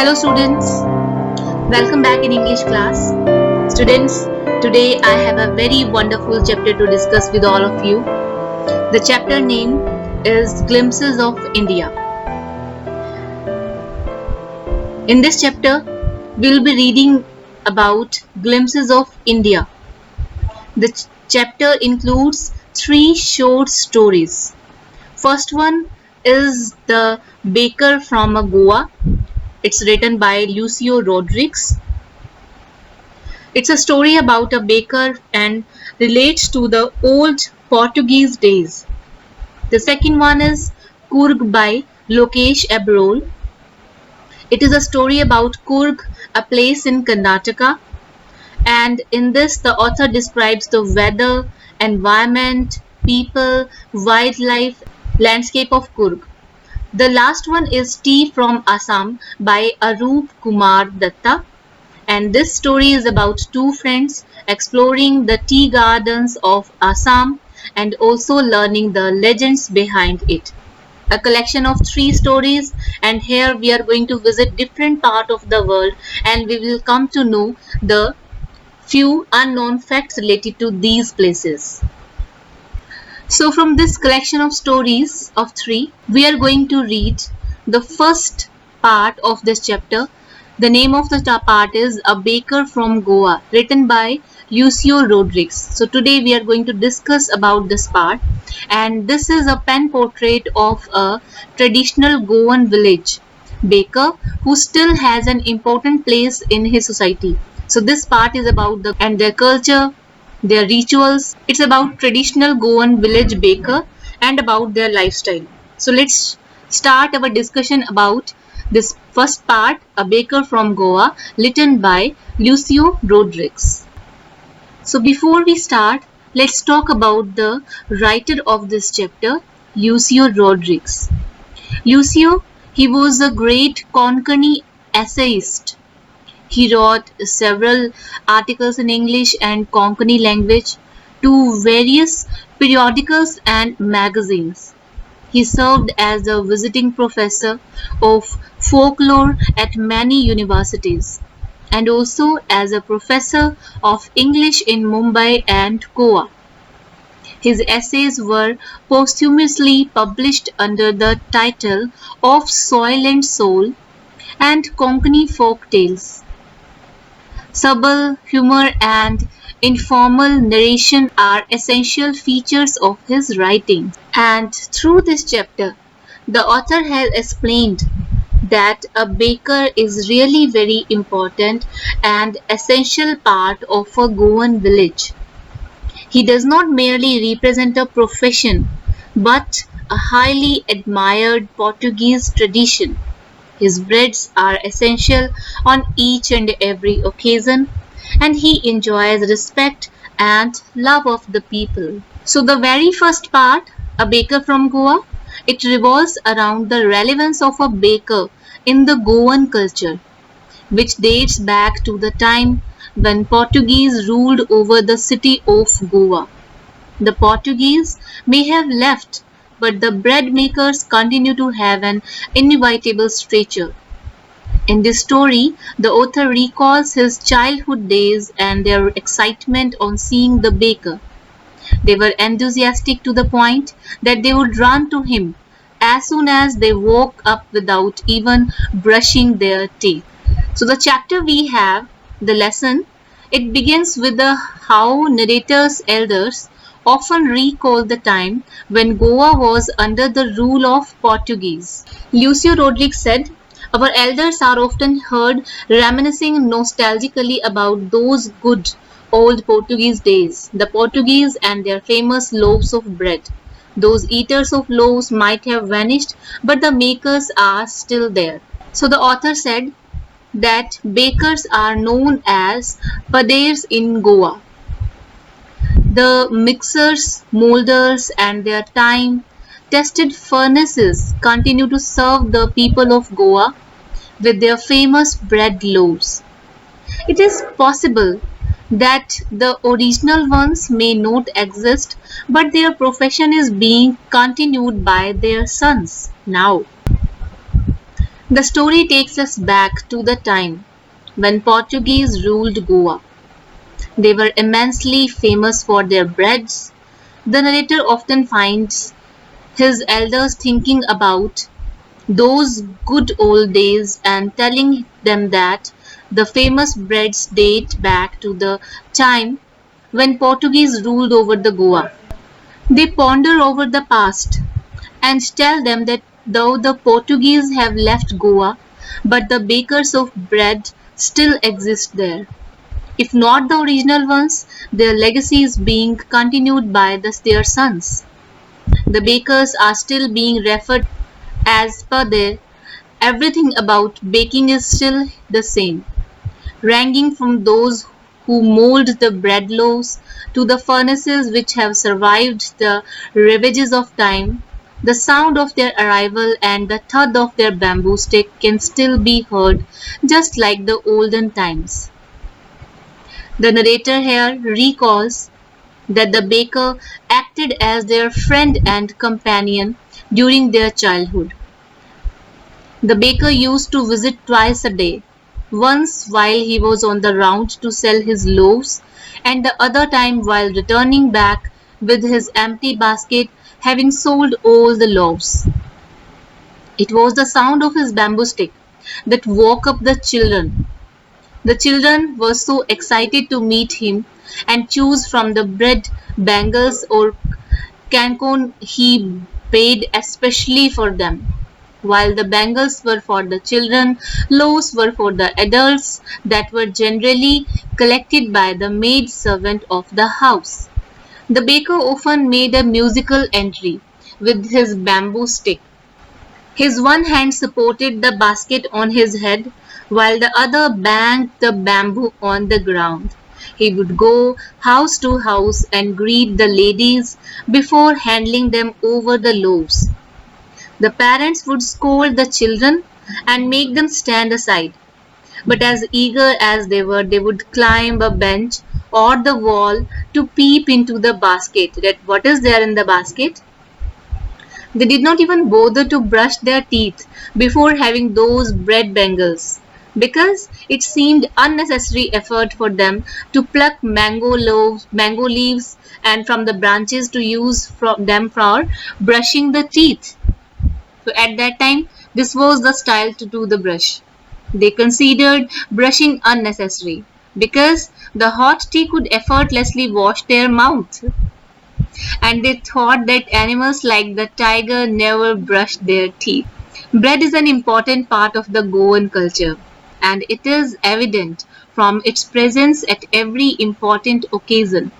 Hello students, welcome back in English class. Students, today I have a very wonderful chapter to discuss with all of you. The chapter name is Glimpses of India. In this chapter, we will be reading about Glimpses of India. The chapter includes 3 short stories. First one is The Baker from Goa. It's written by Lucio Rodrigues. It's a story about a baker and relates to the old Portuguese days. The second one is Coorg by Lokesh Abrol. It is a story about Coorg, a place in Karnataka, and in this the author describes the weather, environment, people, wildlife, landscape of Coorg. The last one is Tea from Assam by Arup Kumar Datta, and this story is about two friends exploring the tea gardens of Assam and also learning the legends behind it. A collection of 3 stories, and here we are going to visit different part of the world and we will come to know the few unknown facts related to these places. So from this collection of stories of 3, we are going to read the first part of this chapter. The name of the part is A Baker from Goa, written by Lucio Rodrigues. So today we are going to discuss about this part, and this is a pen portrait of a traditional Goan village baker who still has an important place in his society. So this part is about their culture, their rituals. It's about traditional Goan village baker and about their lifestyle. So let's start our discussion about this first part, A Baker from Goa, written by Lucio Rodrigues. So before we start, let's talk about the writer of this chapter, Lucio Rodrigues. Lucio, he was a great Konkani essayist. He wrote several articles in English and Konkani language to various periodicals and magazines. He served as a visiting professor of folklore at many universities and also as a professor of English in Mumbai and Goa. His essays were posthumously published under the title of Soil and Soul and Konkani Folk Tales. Subtle humor and informal narration are essential features of his writing. And through this chapter, the author has explained that a baker is really very important and essential part of a Goan village. He does not merely represent a profession, but a highly admired Portuguese tradition. His breads are essential on each and every occasion, and he enjoys respect and love of the people. So the very first part, A Baker from Goa, it revolves around the relevance of a baker in the Goan culture, which dates back to the time when Portuguese ruled over the city of Goa. The Portuguese may have left, but the bread makers continue to have an inevitable stature. In this story, the author recalls his childhood days and their excitement on seeing the baker. They were enthusiastic to the point that they would run to him as soon as they woke up without even brushing their teeth. So the chapter we have, the lesson, it begins with the how narrator's elders often recall the time when Goa was under the rule of Portuguese. Lucio Rodrigues said, our elders are often heard reminiscing nostalgically about those good old Portuguese days, the Portuguese and their famous loaves of bread. Those eaters of loaves might have vanished, but the makers are still there. So the author said that bakers are known as paders in Goa. The mixers, molders, and their time tested furnaces continue to serve the people of Goa with their famous bread loaves. It is possible that the original ones may not exist, but their profession is being continued by their sons now. The story takes us back to the time when Portuguese ruled Goa. They were immensely famous for their breads. The narrator often finds his elders thinking about those good old days and telling them that the famous breads date back to the time when Portuguese ruled over the Goa. They ponder over the past and tell them that though the Portuguese have left Goa, but the bakers of bread still exist there. If not the original ones, their legacy is being continued by their sons. The bakers are still being referred as per their everything about baking is still the same, ranging from those who mold the bread loaves to the furnaces which have survived the ravages of time. The sound of their arrival and the thud of their bamboo stick can still be heard just like the olden times. The narrator here recalls that the baker acted as their friend and companion during their childhood. The baker used to visit twice a day, once while he was on the round to sell his loaves, and the other time while returning back with his empty basket, having sold all the loaves. It was the sound of his bamboo stick that woke up the children. The children were so excited to meet him and choose from the bread bangles or cancon he paid especially for them. While the bangles were for the children, loaves were for the adults that were generally collected by the maid servant of the house. The baker often made a musical entry with his bamboo stick. His one hand supported the basket on his head, while the other banged the bamboo on the ground. He would go house to house and greet the ladies before handing them over the loaves. The parents would scold the children and make them stand aside, but as eager as they were, they would climb a bench or the wall to peep into the basket. That what is there in the basket? They did not even bother to brush their teeth before having those bread bangles, because it seemed unnecessary effort for them to pluck mango leaves, and from the branches to use from them for brushing the teeth. So at that time, this was the style to do the brush. They considered brushing unnecessary because the hot tea could effortlessly wash their mouth, and they thought that animals like the tiger never brushed their teeth. Bread is an important part of the Goan culture, and it is evident from its presence at every important occasion.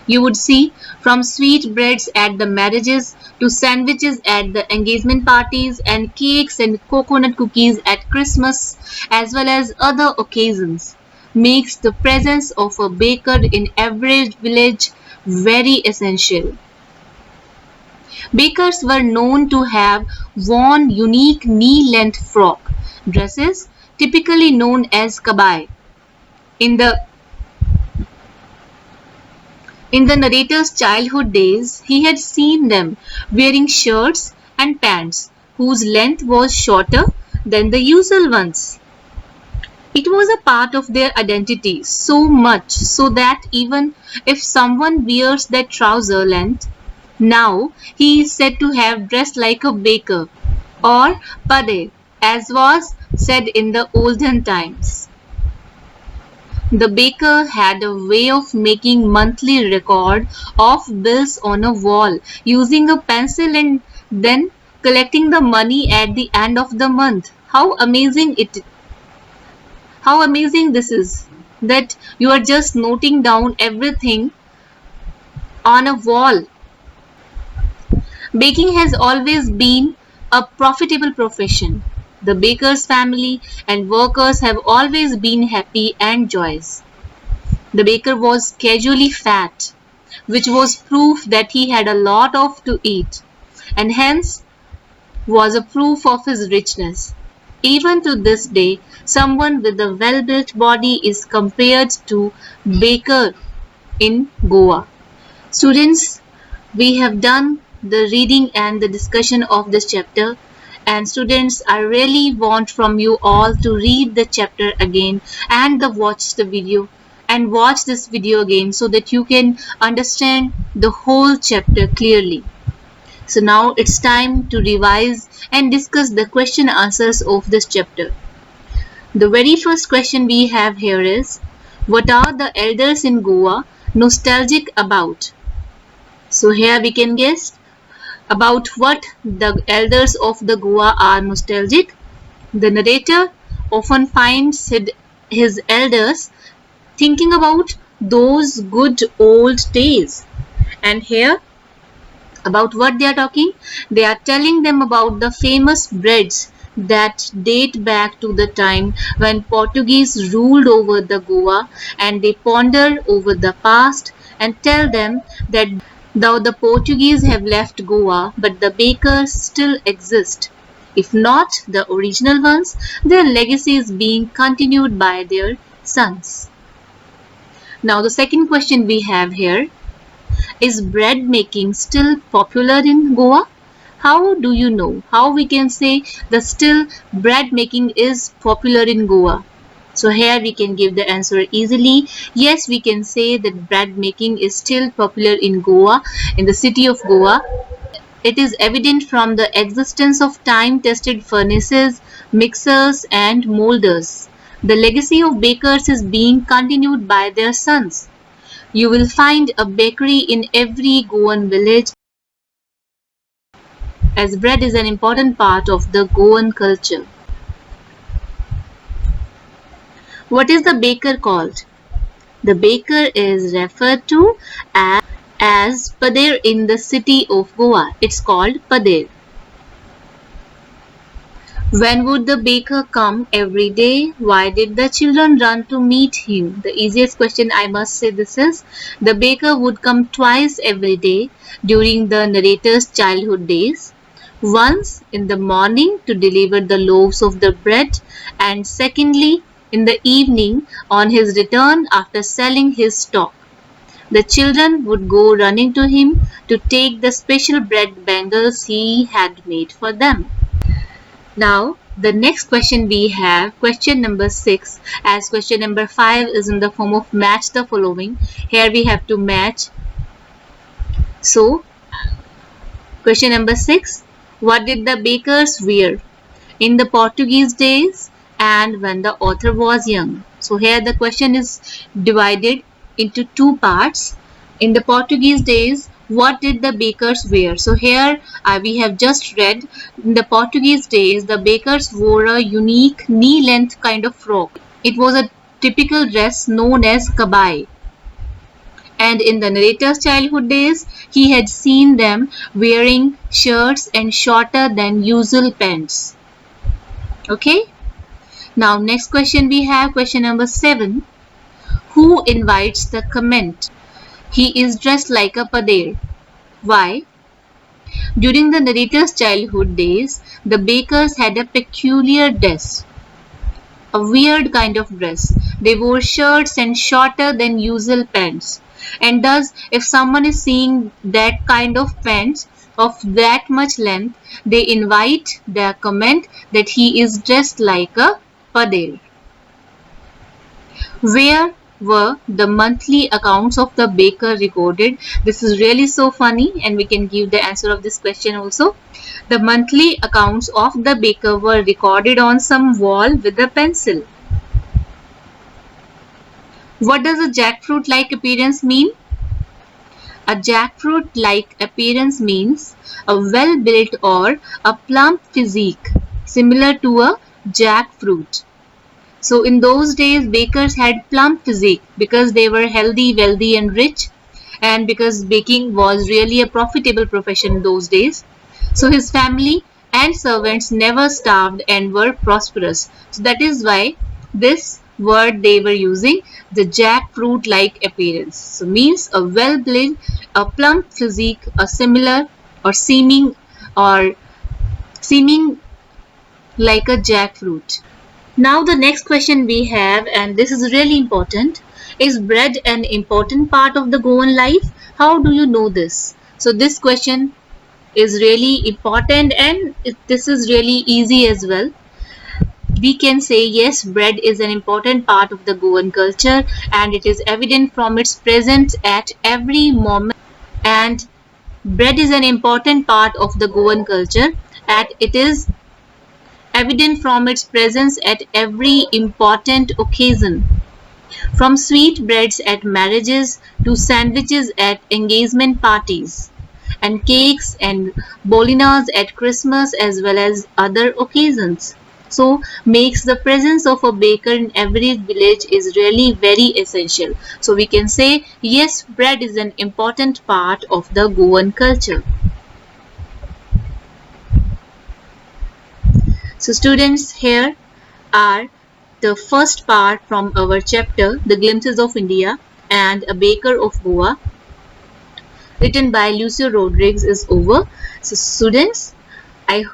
You would see from sweetbreads at the marriages to sandwiches at the engagement parties and cakes and coconut cookies at Christmas as well as other occasions makes the presence of a baker in every village very essential. Bakers were known to have worn unique knee-length frock dresses typically known as kabai. In the In the narrator's childhood days, he had seen them wearing shirts and pants whose length was shorter than the usual ones. It was a part of their identity, so much so that even if someone wears that trouser length, now he is said to have dressed like a baker or pade, as was said in the olden times. The baker had a way of making monthly record of bills on a wall using a pencil and then collecting the money at the end of the month. How amazing this is that you are just noting down everything on a wall. Baking has always been a profitable profession. The baker's family and workers have always been happy and joyous. The baker was casually fat, which was proof that he had a lot of to eat, and hence was a proof of his richness. Even to this day, someone with a well-built body is compared to baker in Goa. Students, we have done the reading and the discussion of this chapter, And students, I really want from you all to read the chapter again and watch the video and watch this video again so that you can understand the whole chapter clearly. So now it's time to revise and discuss the question answers of this chapter. The very first question we have here is, what are the elders in Goa nostalgic about? So here we can guess about what the elders of the Goa are nostalgic. The narrator often finds his elders thinking about those good old days. And here, about what they are talking? They are telling them about the famous breads that date back to the time when Portuguese ruled over the Goa, and they ponder over the past and tell them that though the Portuguese have left Goa, but the bakers still exist. If not the original ones, their legacy is being continued by their sons. Now the second question we have here, is bread making still popular in Goa? How do you know? How we can say the still bread making is popular in Goa? So here we can give the answer easily. Yes, we can say that bread making is still popular in Goa, in the city of Goa. It is evident from the existence of time-tested furnaces, mixers and molders. The legacy of bakers is being continued by their sons. You will find a bakery in every Goan village, as bread is an important part of the Goan culture. What is the baker called? The baker is referred to as Pader in the city of Goa. It's called Pader. When would the baker come? Every day. Why did the children run to meet him? The easiest question, I must say, this is, the baker would come twice every day during the narrator's childhood days. Once in the morning to deliver the loaves of the bread, and secondly in the evening on his return after selling his stock. The children would go running to him to take the special bread bangles he had made for them. Now, the next question we have, question number 6, as question number 5 is in the form of match the following. Here we have to match. So, question number 6, what did the bakers wear in the Portuguese days and when the author was young? So, here the question is divided into two parts. In the Portuguese days, what did the bakers wear? So here we have just read, in the Portuguese days, the bakers wore a unique knee-length kind of frock. It was a typical dress known as kabai. And in the narrator's childhood days, he had seen them wearing shirts and shorter than usual pants. Okay. Now next question we have, question number 7. Who invites the comment? He is dressed like a pader. Why? During the narrator's childhood days, the bakers had a peculiar dress, a weird kind of dress. They wore shirts and shorter than usual pants. And thus, if someone is seeing that kind of pants of that much length, they invite their comment that he is dressed like a pader. Where were the monthly accounts of the baker recorded? This is really so funny, and we can give the answer of this question also. The monthly accounts of the baker were recorded on some wall with a pencil. What does a jackfruit-like appearance mean? A jackfruit-like appearance means a well-built or a plump physique, similar to a jackfruit. So in those days, bakers had plump physique because they were healthy, wealthy and rich, and because baking was really a profitable profession in those days. So his family and servants never starved and were prosperous. So that is why this word they were using, the jackfruit-like appearance. So means a well-built, a plump physique, a similar or seeming like a jackfruit. Now the next question we have, and this is really important, is bread an important part of the Goan life? How do you know this? So this question is really important, and this is really easy as well. We can say yes, bread is an important part of the Goan culture, and it is evident from its presence at every moment. And bread is an important part of the Goan culture, and it is evident from its presence at every important occasion. From sweetbreads at marriages to sandwiches at engagement parties, and cakes and bolinas at Christmas as well as other occasions. So makes the presence of a baker in every village is really very essential. So we can say yes, bread is an important part of the Goan culture. So students, here are the first part from our chapter, The Glimpses of India and A Baker of Goa, written by Lucio Rodriguez, is over. So students, I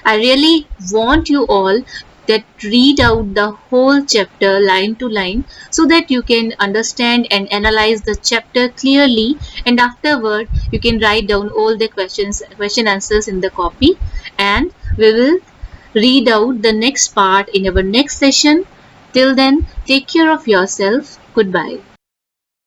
really want you all that read out the whole chapter line to line so that you can understand and analyze the chapter clearly, and afterward you can write down all the question answers in the copy, and we will read out the next part in our next session. Till then, take care of yourself. Goodbye.